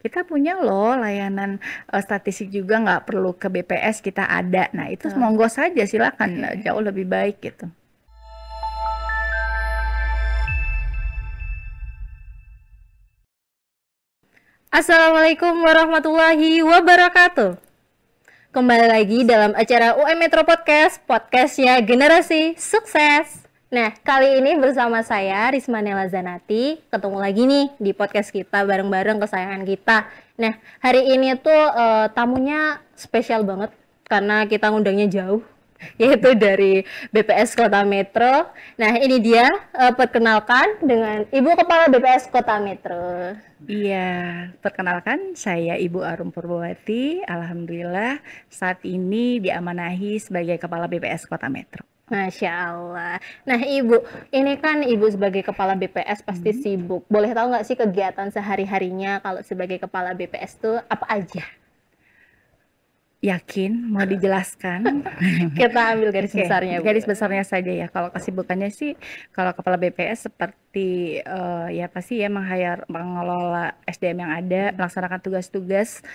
kita punya loh layanan statistik juga nggak perlu ke BPS kita ada. Nah itu Oh, monggo saja silakan oke. jauh lebih baik gitu. Assalamualaikum warahmatullahi wabarakatuh. Kembali lagi dalam acara UM Metro Podcast, podcastnya Generasi Sukses. Nah, kali ini bersama saya Risma Nela Zanati, ketemu lagi nih di podcast kita bareng-bareng kesayangan kita. Nah, hari ini tuh tamunya spesial banget karena kita ngundangnya jauh, yaitu dari BPS Kota Metro. Nah, ini dia, perkenalkan dengan Ibu Kepala BPS Kota Metro. Iya, perkenalkan saya Ibu Arum Purbawati. Alhamdulillah saat ini diamanahi sebagai Kepala BPS Kota Metro. Masya Allah. Nah, Ibu, ini kan Ibu sebagai Kepala BPS pasti Hmm. sibuk. Boleh tahu nggak sih kegiatan sehari-harinya kalau sebagai Kepala BPS tuh apa aja? Yakin mau dijelaskan? Kita ambil garis Oke, besarnya, Bu. garis besarnya saja ya. Kalau kesibukannya sih, kalau kepala BPS seperti ya pasti ya mengelola SDM yang ada, melaksanakan tugas-tugas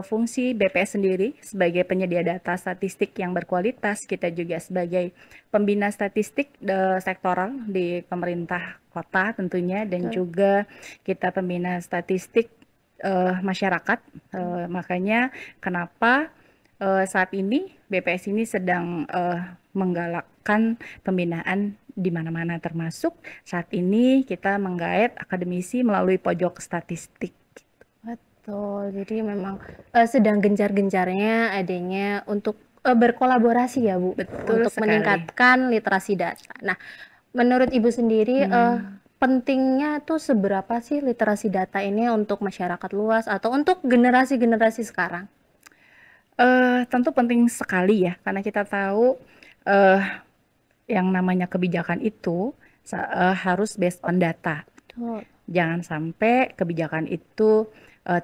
fungsi BPS sendiri sebagai penyedia data statistik yang berkualitas. Kita juga sebagai pembina statistik sektoral di pemerintah kota tentunya, dan Betul. juga kita pembina statistik masyarakat. Makanya kenapa saat ini BPS ini sedang menggalakkan pembinaan di mana-mana, termasuk saat ini kita menggait akademisi melalui pojok statistik. Betul. Jadi memang sedang gencar-gencarnya adanya untuk berkolaborasi ya, Bu, Betul untuk sekali. meningkatkan literasi data. Nah, menurut Ibu sendiri pentingnya tuh seberapa sih literasi data ini untuk masyarakat luas atau untuk generasi-generasi sekarang? Tentu penting sekali ya, karena kita tahu eh, yang namanya kebijakan itu harus based on data. Betul. Jangan sampai kebijakan itu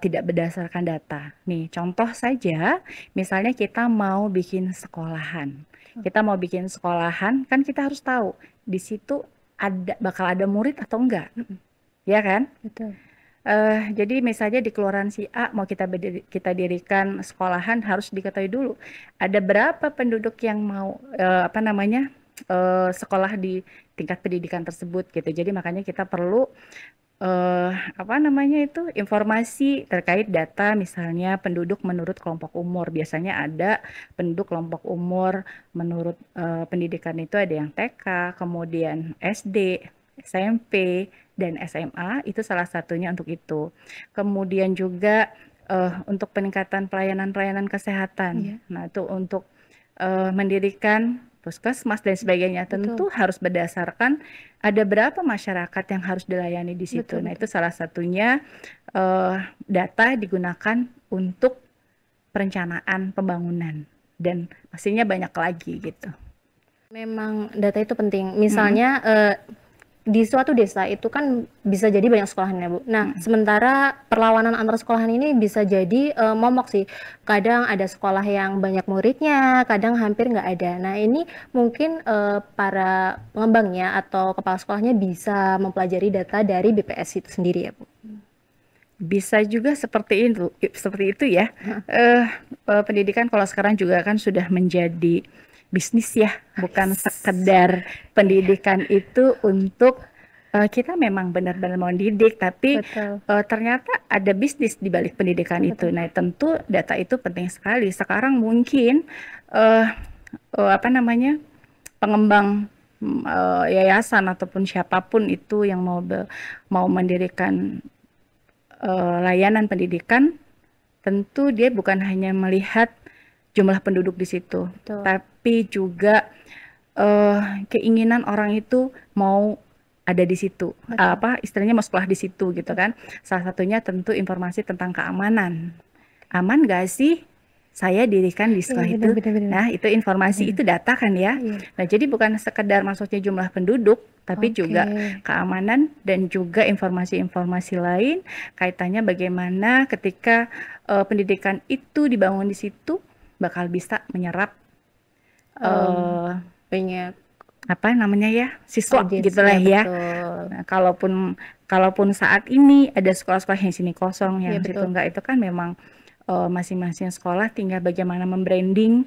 tidak berdasarkan data. Nih, contoh saja, misalnya kita mau bikin sekolahan. Kita mau bikin sekolahan, kan kita harus tahu di situ bakal ada murid atau enggak, ya kan? Betul. Jadi misalnya di kelurahan si A mau kita dirikan sekolahan, harus diketahui dulu ada berapa penduduk yang mau apa namanya sekolah di tingkat pendidikan tersebut gitu. Jadi makanya kita perlu apa namanya itu informasi terkait data, misalnya penduduk menurut kelompok umur. Biasanya ada penduduk kelompok umur menurut pendidikan itu ada yang TK, kemudian SD, SMP, dan SMA, itu salah satunya untuk itu. Kemudian juga untuk peningkatan pelayanan-pelayanan kesehatan. Iya, Nah, itu untuk mendirikan puskesmas dan sebagainya, tentu betul. harus berdasarkan ada berapa masyarakat yang harus dilayani di situ. Betul, Nah, itu betul. salah satunya data digunakan untuk perencanaan pembangunan dan pastinya banyak lagi gitu. Memang data itu penting. Mm-mm, Misalnya di suatu desa itu kan bisa jadi banyak sekolahan ya, Bu. Nah, mm-mm. sementara perlawanan antar sekolahan ini bisa jadi momok sih. Kadang ada sekolah yang banyak muridnya, kadang hampir nggak ada. Nah, ini mungkin para pengembangnya atau kepala sekolahnya bisa mempelajari data dari BPS itu sendiri ya, Bu. Bisa juga seperti itu ya. Eh, Pendidikan kalau sekarang juga kan sudah menjadi bisnis ya, bukan sekedar Iya, pendidikan itu untuk kita memang benar-benar mau didik, tapi betul. ternyata ada bisnis di balik pendidikan itu. Betul. Nah, tentu data itu penting sekali. Sekarang mungkin eh, apa namanya pengembang yayasan ataupun siapapun itu yang mau mendirikan layanan pendidikan, tentu dia bukan hanya melihat jumlah penduduk di situ, Betul. tapi juga keinginan orang itu mau ada di situ, Betul. apa istilahnya mau sekolah di situ gitu Betul. kan. Salah satunya tentu informasi tentang keamanan. Aman gak sih saya dirikan di Iya, sekolah benar itu? benar benar. Nah, itu informasi Benar. itu data kan ya. Iya. Nah, jadi bukan sekedar maksudnya jumlah penduduk, tapi Oke. juga keamanan dan juga informasi-informasi lain kaitannya bagaimana ketika pendidikan itu dibangun di situ bakal bisa menyerap Em, eh banyak apa namanya ya, siswa Audiens, gitulah ya ya. betul. Nah, kalaupun kalaupun saat ini ada sekolah-sekolah yang sini kosong, Iya yang situ betul. enggak, itu kan memang masing-masing sekolah tinggal bagaimana membranding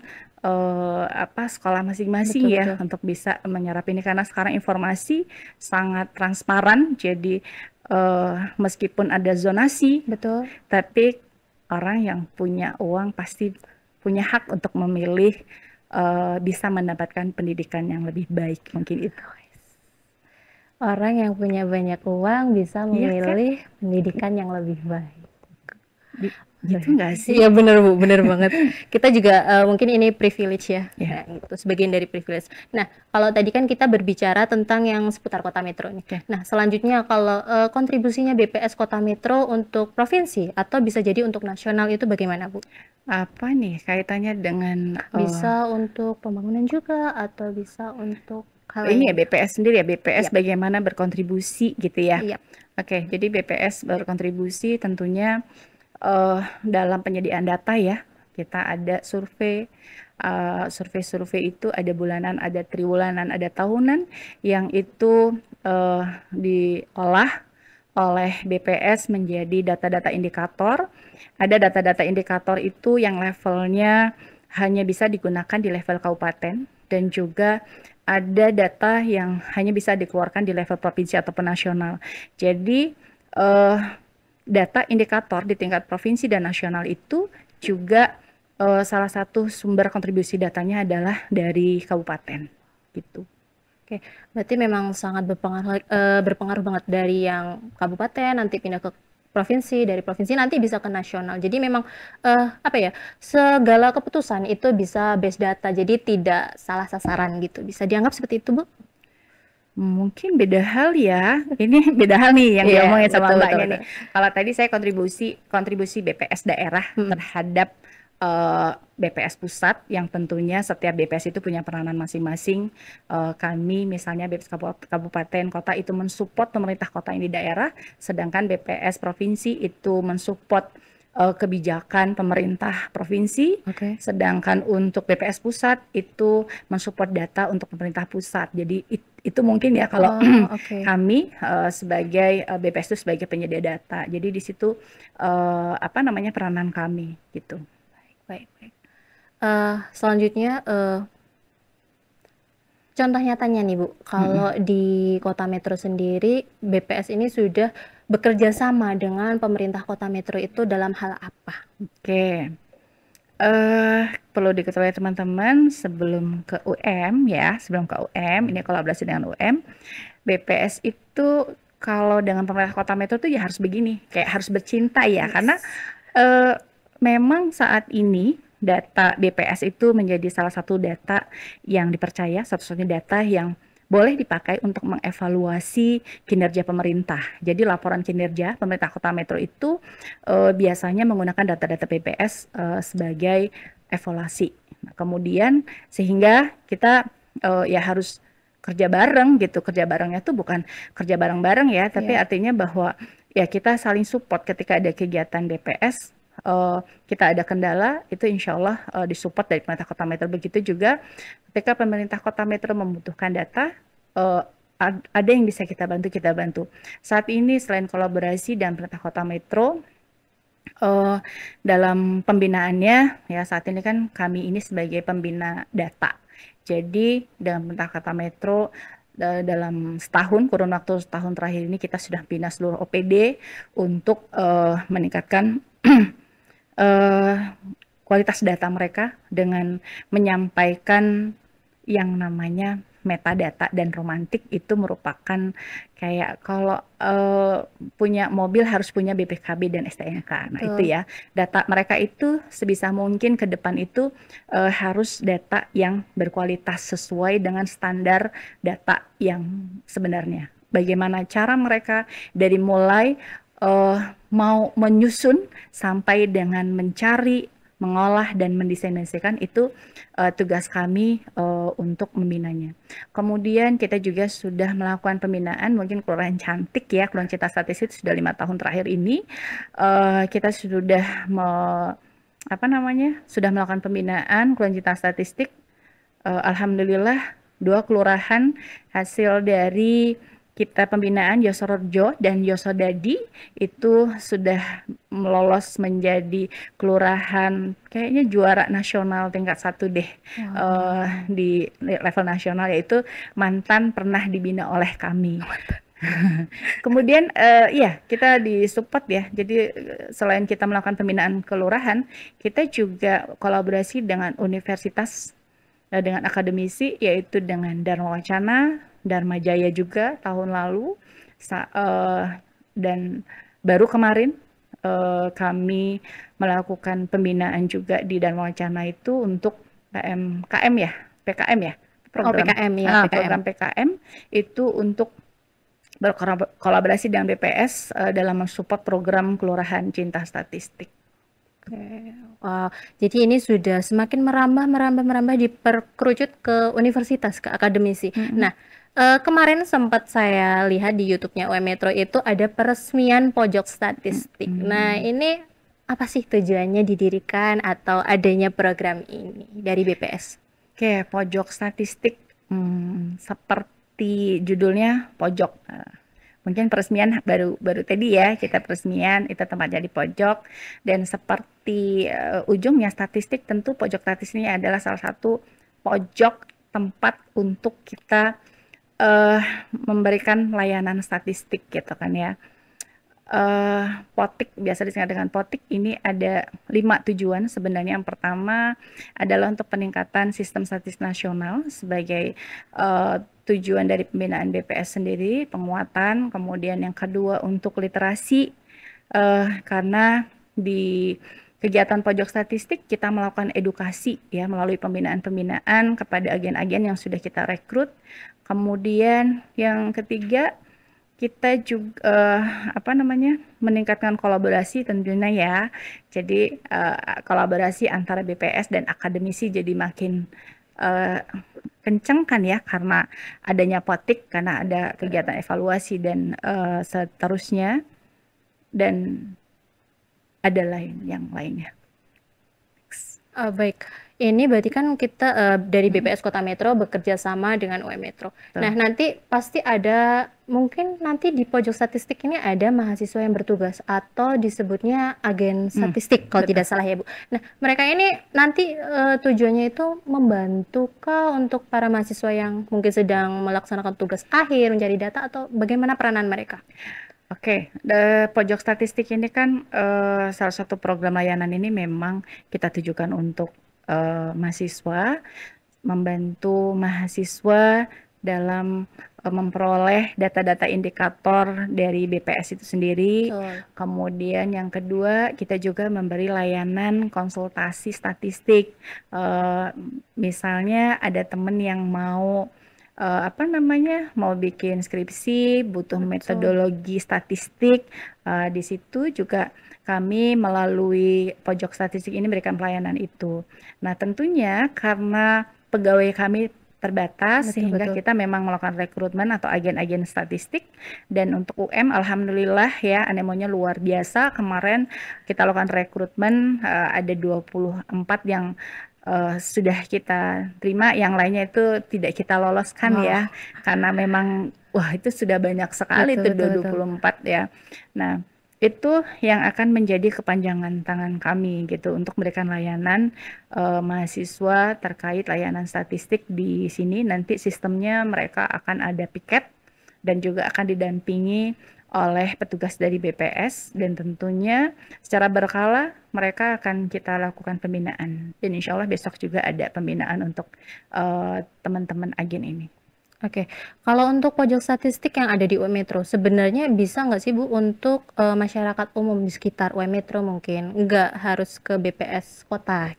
apa sekolah masing-masing Betul ya betul. untuk bisa menyerap ini, karena sekarang informasi sangat transparan. Jadi meskipun ada zonasi, Betul. tapi orang yang punya uang pasti punya hak untuk memilih bisa mendapatkan pendidikan yang lebih baik, mungkin itu. Orang yang punya banyak uang bisa Iya kan? memilih pendidikan yang lebih baik. Gitu nggak sih? Iya bener Bu, bener banget. Kita juga mungkin ini privilege ya. Ya, Nah, itu sebagian dari privilege. Nah, kalau tadi kan kita berbicara tentang yang seputar Kota Metro nih. oke. Nah, selanjutnya kalau kontribusinya BPS Kota Metro untuk provinsi atau bisa jadi untuk nasional itu bagaimana, Bu? Apa nih kaitannya dengan Bisa untuk pembangunan juga atau bisa untuk hal ini ya lainnya? BPS sendiri ya, BPS Iya, bagaimana berkontribusi gitu ya. iya. Oke, jadi BPS berkontribusi tentunya dalam penyediaan data ya. Kita ada survei, survei-survei itu ada bulanan, ada triwulanan, ada tahunan, yang itu diolah oleh BPS menjadi data-data indikator. Ada data-data indikator itu yang levelnya hanya bisa digunakan di level kabupaten, dan juga ada data yang hanya bisa dikeluarkan di level provinsi ataupun nasional. Jadi data indikator di tingkat provinsi dan nasional itu juga salah satu sumber kontribusi datanya adalah dari kabupaten gitu. Oke, berarti memang sangat berpengaruh banget dari yang kabupaten nanti pindah ke provinsi, dari provinsi nanti bisa ke nasional. Jadi memang apa ya, segala keputusan itu bisa base data, jadi tidak salah sasaran gitu. Bisa dianggap seperti itu, Bu? Mungkin beda hal ya. Ini beda hal nih yang Iya, diomongin sama betul betul Mbaknya nih. betul. Kalau tadi saya kontribusi BPS daerah Mhm, terhadap BPS pusat, yang tentunya setiap BPS itu punya peranan masing-masing. Kami misalnya BPS kabupaten kota itu mensupport pemerintah kota ini daerah, sedangkan BPS provinsi itu mensupport kebijakan pemerintah provinsi, oke. sedangkan untuk BPS pusat itu mensupport data untuk pemerintah pusat. Jadi itu mungkin ya kalau Oh, oke. kami sebagai BPS itu sebagai penyedia data. Jadi di situ apa namanya peranan kami gitu. Baik, baik. Selanjutnya contoh nyatanya nih Bu, kalau di Kota Metro sendiri BPS ini sudah bekerja sama dengan pemerintah Kota Metro itu dalam hal apa? Oke. Perlu diketahui teman-teman, sebelum ke UM ya, sebelum ke UM, ini kolaborasi dengan UM, BPS itu kalau dengan pemerintah Kota Metro tuh ya harus begini, kayak harus bercinta ya, karena Yes. eh, memang saat ini data BPS itu menjadi salah satu data yang dipercaya, satu-satunya data yang boleh dipakai untuk mengevaluasi kinerja pemerintah. Jadi laporan kinerja pemerintah Kota Metro itu biasanya menggunakan data-data BPS sebagai evaluasi. Nah, kemudian sehingga kita ya harus kerja bareng gitu. Kerja barengnya tuh bukan kerja bareng-bareng ya, tapi Iya. artinya bahwa ya kita saling support ketika ada kegiatan BPS. Kita ada kendala, itu insya Allah disupport dari pemerintah Kota Metro. Begitu juga ketika pemerintah Kota Metro membutuhkan data, eh, ada yang bisa kita bantu, kita bantu. Saat ini selain kolaborasi dan pemerintah Kota Metro, dalam pembinaannya ya saat ini kan kami ini sebagai pembina data. Jadi dengan pemerintah Kota Metro dalam setahun, kurun waktu setahun terakhir ini kita sudah bina seluruh OPD untuk meningkatkan eh, kualitas data mereka dengan menyampaikan yang namanya metadata. Dan romantik itu merupakan kayak kalau punya mobil harus punya BPKB dan STNK. Nah itu Betul. ya, data mereka itu sebisa mungkin ke depan itu harus data yang berkualitas sesuai dengan standar data yang sebenarnya. Bagaimana cara mereka dari mulai mau menyusun sampai dengan mencari, mengolah dan mendesainkan, itu tugas kami untuk membinanya. Kemudian kita juga sudah melakukan pembinaan, mungkin Kelurahan Cantik ya, Kelurahan Cita Statistik sudah 5 tahun terakhir ini kita sudah apa namanya sudah melakukan pembinaan Kelurahan Cita Statistik. Alhamdulillah 2 kelurahan hasil dari kita pembinaan Yosorjo dan Yosodadi itu sudah lolos menjadi kelurahan kayaknya juara nasional tingkat 1 deh di level nasional, yaitu mantan pernah dibina oleh kami. Kemudian ya kita disupport ya. Jadi selain kita melakukan pembinaan kelurahan, kita juga kolaborasi dengan universitas, dengan akademisi, yaitu dengan Dharma Wacana, Dharma Jaya juga tahun lalu, dan baru kemarin kami melakukan pembinaan juga di Dharma Wacana itu untuk PKM ya, program PKM ya, PKM. program PKM itu untuk berkolaborasi dengan BPS dalam mensupport program Kelurahan Cinta Statistik. Wow, jadi ini sudah semakin merambah diperkerucut ke universitas, ke akademisi. Nah, kemarin sempat saya lihat di YouTube-nya UM Metro itu ada peresmian pojok statistik. Nah, ini apa sih tujuannya didirikan atau adanya program ini dari BPS? Oke, pojok statistik seperti judulnya pojok. Mungkin peresmian baru tadi ya, kita peresmian itu tempatnya di pojok, dan seperti ujungnya statistik, tentu pojok statistik ini adalah salah satu pojok tempat untuk kita memberikan layanan statistik gitu kan ya. Potik, biasa disingkat dengan Potik, ini ada 5 tujuan sebenarnya. Yang pertama adalah untuk peningkatan sistem statistik nasional sebagai tujuan dari pembinaan BPS sendiri, penguatan. Kemudian yang kedua untuk literasi, karena di kegiatan pojok statistik kita melakukan edukasi ya melalui pembinaan-pembinaan kepada agen-agen yang sudah kita rekrut. Kemudian yang ketiga, kita juga meningkatkan kolaborasi tentunya ya. Jadi kolaborasi antara BPS dan akademisi jadi makin kenceng kan ya, karena adanya Potik, karena ada kegiatan evaluasi dan seterusnya, dan ada yang lainnya. Baik, ini berarti kan kita dari BPS Kota Metro bekerja sama dengan UM Metro. Nah, nanti pasti ada, mungkin nanti di pojok statistik ini ada mahasiswa yang bertugas atau disebutnya agen statistik kalau tidak salah ya Bu. Nah, mereka ini nanti tujuannya itu membantukah untuk para mahasiswa yang mungkin sedang melaksanakan tugas akhir mencari data, atau bagaimana peranan mereka? Oke, pojok statistik ini kan salah satu program layanan ini memang kita tujukan untuk mahasiswa, membantu mahasiswa dalam memperoleh data-data indikator dari BPS itu sendiri. Kemudian yang kedua, kita juga memberi layanan konsultasi statistik. Misalnya ada teman yang mau mau bikin skripsi, butuh metodologi statistik, di situ juga kami melalui pojok statistik ini memberikan pelayanan itu. Nah, tentunya karena pegawai kami terbatas, sehingga kita memang melakukan rekrutmen atau agen-agen statistik. Dan untuk UM, alhamdulillah ya, anemonya luar biasa. Kemarin kita lakukan rekrutmen, ada 24 yang sudah kita terima, yang lainnya itu tidak kita loloskan ya, karena memang itu sudah banyak sekali itu 24 ya. Nah, itu yang akan menjadi kepanjangan tangan kami gitu untuk memberikan layanan mahasiswa terkait layanan statistik di sini. Nanti sistemnya mereka akan ada piket dan juga akan didampingi oleh petugas dari BPS, dan tentunya secara berkala mereka akan kita lakukan pembinaan, dan insya Allah besok juga ada pembinaan untuk teman-teman agen ini. Oke, kalau untuk pojok statistik yang ada di UM Metro, sebenarnya bisa nggak sih Bu untuk masyarakat umum di sekitar UM Metro, mungkin nggak harus ke BPS kota?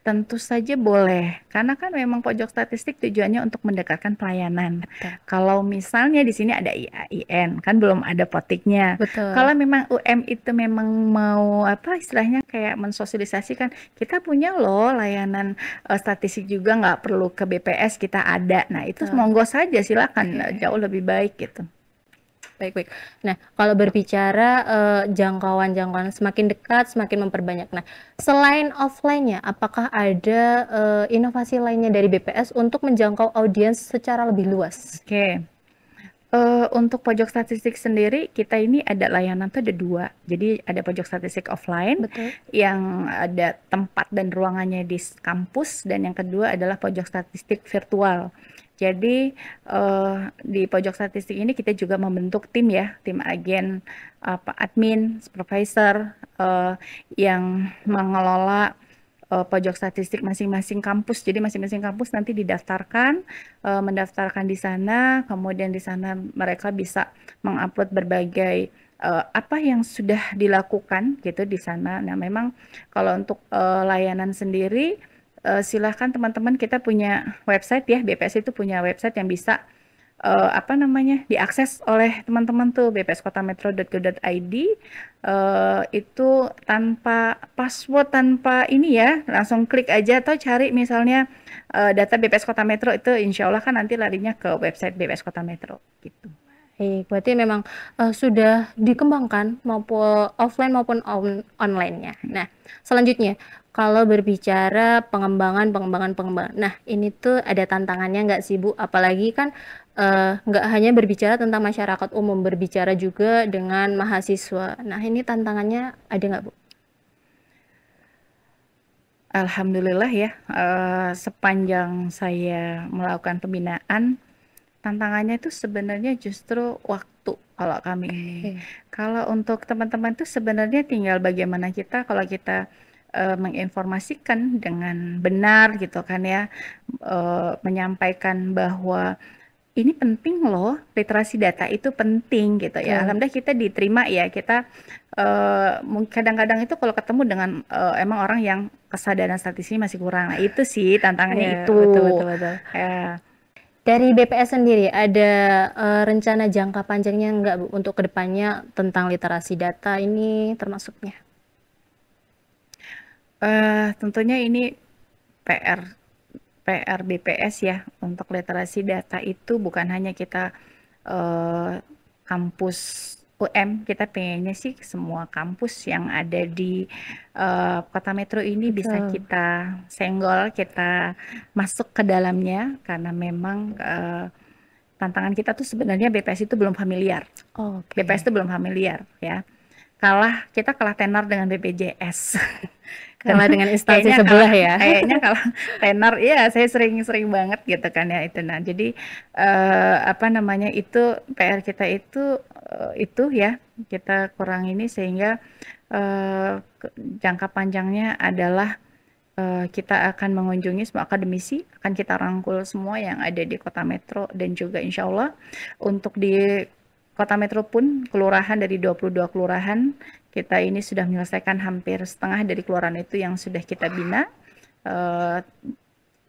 Tentu saja boleh, karena kan memang pojok statistik tujuannya untuk mendekatkan pelayanan. Kalau misalnya di sini ada IAIN, kan belum ada Potiknya. Kalau memang UM itu memang mau istilahnya kayak mensosialisasikan, kita punya loh layanan statistik juga, nggak perlu ke BPS, kita ada. Nah, itu monggo saja, silakan, jauh lebih baik gitu. Baik, baik. Nah, kalau berbicara jangkauan-jangkauan semakin dekat, semakin memperbanyak. Nah, selain offline-nya, apakah ada inovasi lainnya dari BPS untuk menjangkau audiens secara lebih luas? Oke. Untuk pojok statistik sendiri, kita ini ada layanan tuh ada 2. Jadi ada pojok statistik offline Betul. yang ada tempat dan ruangannya di kampus, dan yang kedua adalah pojok statistik virtual. Jadi di pojok statistik ini kita juga membentuk tim ya, tim agen, admin, supervisor yang mengelola pojok statistik masing-masing kampus. Jadi masing-masing kampus nanti mendaftarkan di sana, kemudian di sana mereka bisa mengupload berbagai apa yang sudah dilakukan gitu di sana. Nah, memang kalau untuk layanan sendiri, silahkan teman-teman, kita punya website ya, BPS itu punya website yang bisa apa namanya, diakses oleh teman-teman tuh, bpskotametro.go.id. Itu tanpa password, tanpa ini ya, langsung klik aja atau cari misalnya data BPS Kota Metro, itu insya Allah kan nanti larinya ke website BPS Kota Metro gitu. Baik, berarti memang sudah dikembangkan maupun offline maupun online-nya. Nah, selanjutnya kalau berbicara pengembangan, nah ini tuh ada tantangannya nggak sih Bu? Apalagi kan nggak hanya berbicara tentang masyarakat umum, berbicara juga dengan mahasiswa. Nah, ini tantangannya ada nggak Bu? Alhamdulillah ya, sepanjang saya melakukan pembinaan, tantangannya itu sebenarnya justru waktu kalau kami ini. Kalau untuk teman-teman itu sebenarnya tinggal bagaimana kita, kalau kita menginformasikan dengan benar gitu kan ya, menyampaikan bahwa ini penting loh, literasi data itu penting gitu ya. Alhamdulillah kita diterima ya, kita kadang-kadang itu kalau ketemu dengan emang orang yang kesadaran statistiknya masih kurang. Nah, itu sih tantangannya Ya, itu. betul. Ya. Dari BPS sendiri ada rencana jangka panjangnya nggak Bu untuk kedepannya tentang literasi data ini termasuknya? Tentunya ini PR BPS ya, untuk literasi data itu bukan hanya kita kampus UM, kita pengennya sih semua kampus yang ada di Kota Metro ini bisa kita senggol, kita masuk ke dalamnya, karena memang tantangan kita tuh sebenarnya BPS itu belum familiar. BPS itu belum familiar ya. Kita kalah tenar dengan BPJS. Kalah dengan instansi sebelah ya. Kayaknya kalau tenar, iya saya sering banget gitu kan ya itu. Nah, jadi apa namanya, itu PR kita itu ya, kita kurang ini sehingga jangka panjangnya adalah kita akan mengunjungi semua akademisi, akan kita rangkul semua yang ada di Kota Metro, dan juga insya Allah untuk di Kota Metro pun kelurahan, dari 22 kelurahan kita ini sudah menyelesaikan hampir setengah dari kelurahan itu yang sudah kita bina.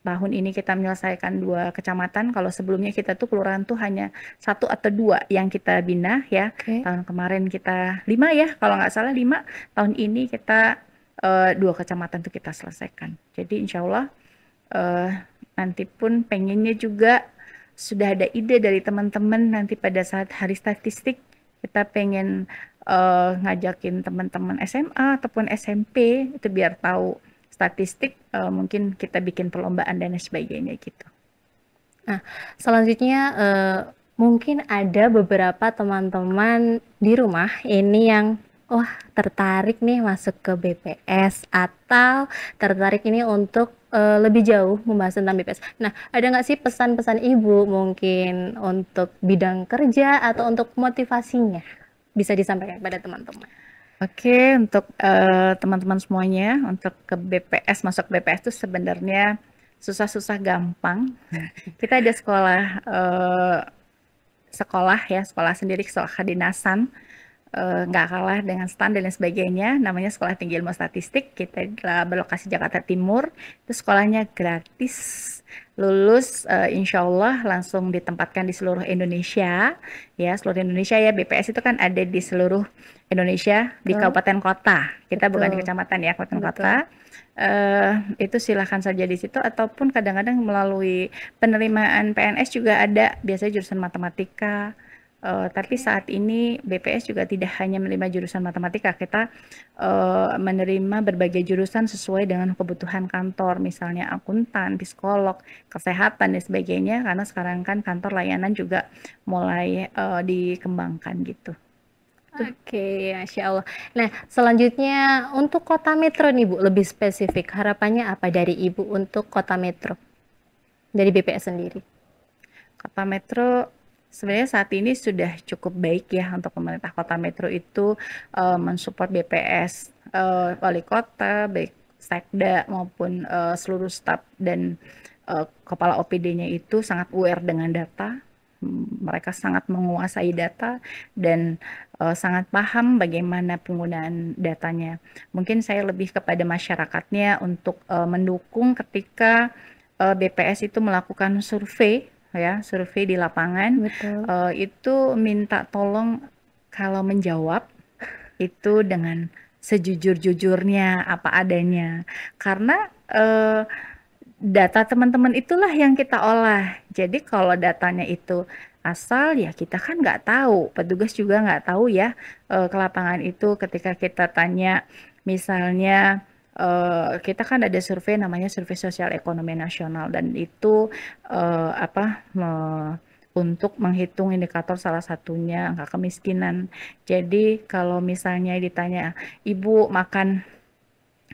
Tahun ini kita menyelesaikan 2 kecamatan. Kalau sebelumnya kita tuh kelurahan tuh hanya 1 atau 2 yang kita bina ya. Tahun kemarin kita 5 ya, kalau nggak salah 5. Tahun ini kita 2 kecamatan tuh kita selesaikan. Jadi insya Allah nanti pun pengennya juga sudah ada ide dari teman-teman, nanti pada saat hari statistik kita pengen ngajakin teman-teman SMA ataupun SMP itu biar tahu statistik, mungkin kita bikin perlombaan dan sebagainya gitu. Nah, selanjutnya mungkin ada beberapa teman-teman di rumah ini yang tertarik nih masuk ke BPS atau tertarik ini untuk lebih jauh membahas tentang BPS. Nah, ada nggak sih pesan-pesan Ibu mungkin untuk bidang kerja atau untuk motivasinya bisa disampaikan pada teman-teman? Oke, untuk teman-teman semuanya, untuk ke BPS, masuk BPS itu sebenarnya susah-susah gampang. Kita ada sekolah sendiri, sekolah kedinasan, nggak kalah dengan STAN dan lain sebagainya, namanya Sekolah Tinggi Ilmu Statistik. Kita berlokasi Jakarta Timur, itu sekolahnya gratis, lulus insya Allah langsung ditempatkan di seluruh Indonesia ya, BPS itu kan ada di seluruh Indonesia, di kabupaten kota, kita bukan di kecamatan ya, kabupaten kota. Itu silahkan saja di situ, ataupun kadang-kadang melalui penerimaan PNS juga ada, biasanya jurusan matematika, Tapi saat ini BPS juga tidak hanya menerima jurusan matematika, kita menerima berbagai jurusan sesuai dengan kebutuhan kantor, misalnya akuntan, psikolog, kesehatan dan sebagainya. Karena sekarang kan kantor layanan juga mulai dikembangkan gitu. Oke, Masya Allah. Nah, selanjutnya untuk kota metro nih Bu, lebih spesifik. Harapannya apa dari Ibu untuk kota metro? Dari BPS sendiri. Kota metro sebenarnya saat ini sudah cukup baik ya untuk pemerintah kota metro itu mensupport BPS, wali kota, baik sekda maupun seluruh staf dan kepala OPD-nya itu sangat aware dengan data. Mereka sangat menguasai data dan sangat paham bagaimana penggunaan datanya. Mungkin saya lebih kepada masyarakatnya untuk mendukung ketika BPS itu melakukan survei ya, survei di lapangan. Betul. Itu minta tolong kalau menjawab itu dengan sejujur-jujurnya apa adanya. Karena data teman-teman itulah yang kita olah. Jadi kalau datanya itu asal ya kita kan nggak tahu, petugas juga nggak tahu ya ke lapangan itu ketika kita tanya misalnya kita kan ada survei namanya survei sosial ekonomi nasional dan itu untuk menghitung indikator salah satunya angka kemiskinan. Jadi kalau misalnya ditanya ibu makan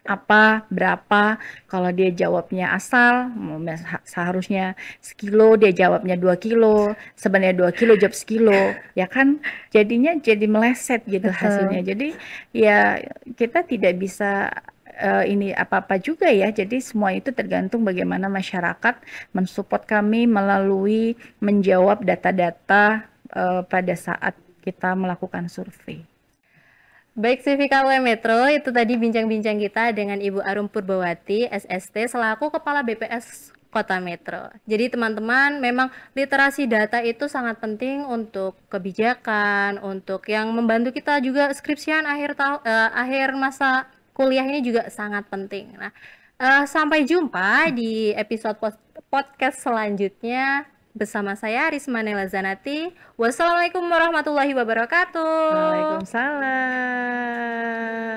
apa, berapa, kalau dia jawabnya asal, seharusnya sekilo, dia jawabnya 2 kilo, sebenarnya 2 kilo jawab sekilo, ya kan jadinya jadi meleset gitu hasilnya. Jadi ya kita tidak bisa ini apa-apa juga ya, jadi semua itu tergantung bagaimana masyarakat mensupport kami melalui menjawab data-data pada saat kita melakukan survei. Baik CVKW Metro, itu tadi bincang-bincang kita dengan Ibu Arum Purbawati, SST, selaku Kepala BPS Kota Metro. Jadi teman-teman, memang literasi data itu sangat penting untuk kebijakan, untuk yang membantu kita juga skripsian akhir masa kuliah ini juga sangat penting. Nah, sampai jumpa di episode podcast selanjutnya. Bersama saya Risma Nela Zanati. Wassalamualaikum warahmatullahi wabarakatuh. Waalaikumsalam.